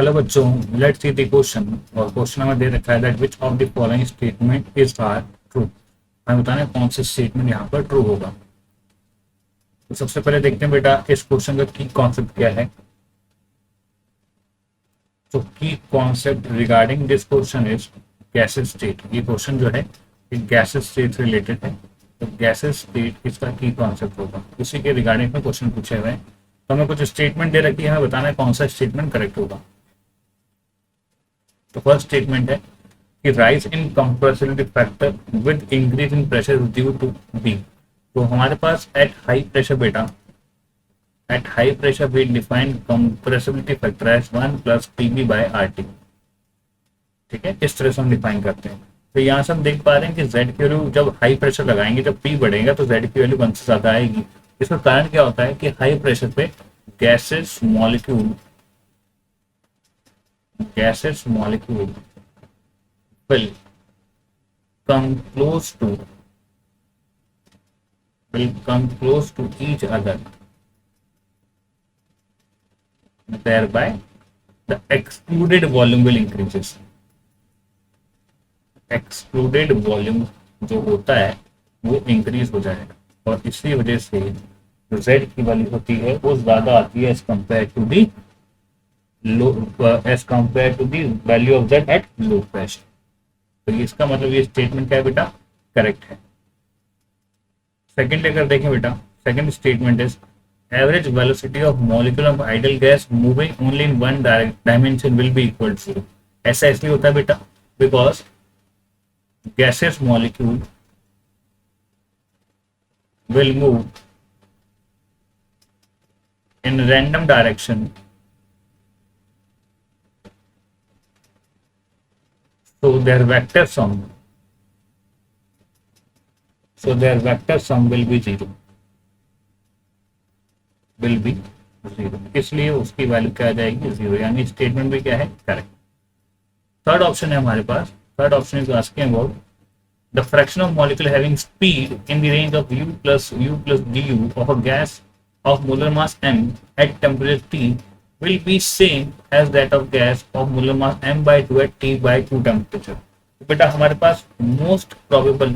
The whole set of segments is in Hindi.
हेलो बच्चों, लेट्स सी द क्वेश्चन। और क्वेश्चन हमें दे रखा है that which of the following statement is or true. हमें बताना है कौन सा स्टेटमेंट यहाँ पर ट्रू होगा। तो सबसे पहले देखते हैं बेटा इस क्वेश्चन का की कॉन्सेप्ट क्या है। तो की concept regarding this question is gases state. ये क्वेश्चन जो है ये गैसेस स्टेट से रिलेटेड है। तो गैसेस स्टेट इसका की कॉन्सेप्ट होगा, इसी के रिगार्डिंग में क्वेश्चन पूछे हुए हैं। तो हमें कुछ स्टेटमेंट दे रखी है, हमें बताना है कौन सा स्टेटमेंट करेक्ट होगा। तो फर्स्ट स्टेटमेंट है कि rise in compressibility factor with increase in pressure due to b. तो हमारे पास एट हाई प्रेशर बेटा, at high pressure we define compressibility factor as 1 plus PB by RT. ठीक है, इस तरह से हम डिफाइन करते हैं। तो यहाँ से हम देख पा रहे हैं कि जेड की वैल्यू जब हाई प्रेशर लगाएंगे, जब पी बढ़ेगा तो जेड की वैल्यू 1 से ज्यादा आएगी। इसका कारण क्या होता है कि हाई प्रेशर पे gases molecule will come close to each other, thereby the excluded volume will increases। excluded volume जो होता है वो इंक्रीज हो जाएगा और इसी वजह से जो Z की वैल्यू होती है वो ज्यादा आती है as compare to the value of Z at low pressure. तो इसका मतलब ये स्टेटमेंट क्या है बेटा, करेक्ट है। सेकंड अगर देखें बेटा, second statement is average velocity of molecule of ideal gas moving only in one dimension will be equal to 0। ऐसा इसलिए होता है बेटा because gases molecule will move in random direction, so their vector sum will be zero, इसलिए उसकी वैल्यू क्या आ जाएगी, 0। यानी स्टेटमेंट भी क्या है, करेक्ट। थर्ड ऑप्शन है हमारे पास, third option is asking about the fraction of molecule having speed in the range of u plus du of a gas of molar mass m at temperature T will be same as that of gas of molar mass m by 2 at T by 2 temperature। तो बेटा हमारे पास मोस्ट प्रोबेबल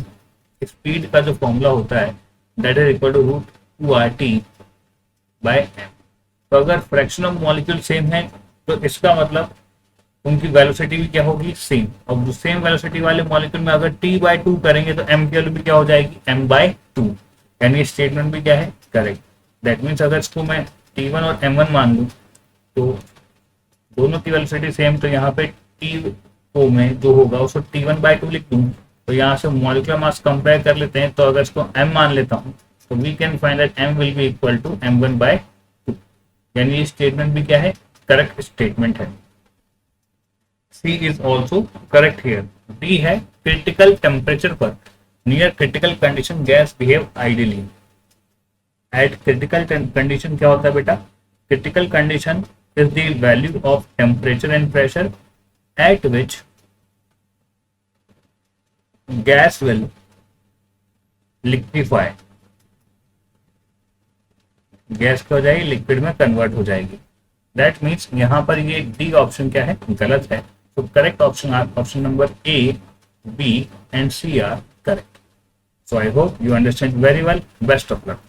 स्पीड का जो फॉर्मूला होता है that is equal to root 2RT by m। तो अगर फ्रैक्शन ऑफ मॉलिक्यूल सेम है तो इसका मतलब उनकी वेलोसिटी भी क्या होगी, सेम। और जो सेम वेलोसिटी वाले मॉलिक्यूल में अगर T/2 करेंगे तो m की वैल्यू भी क्या हो जाएगी, m/2। यानी स्टेटमेंट भी क्या है, करेक्ट। दैट मीन्स अगर इसको मैं T1 और M1 मान लूँ तो दोनों की वेलोसिटी सेम, तो यहाँ पे T को मैं जो होगा उसको T1/2 लिख दूँ। तो यहाँ से मॉलिक्यूलर मास कंपेयर कर लेते हैं, तो अगर इसको m मान लेता हूँ तो we can find that m will be equal to m1/2। यानी ये स्टेटमेंट भी क्या है, करेक्ट स्टेटमेंट है। C is also correct here। D है critical temperature पर near critical condition gas behave ideally। At critical condition क्या होता है बेटा, critical condition is the value of temperature and pressure at which gas will liquefy। Gas क्या हो जाएगी, लिक्विड में कन्वर्ट हो जाएगी। दैट मीन्स यहाँ पर ये डी ऑप्शन क्या है, गलत है। So correct option number A, B and C are correct। So I hope you understand very well. Best of luck.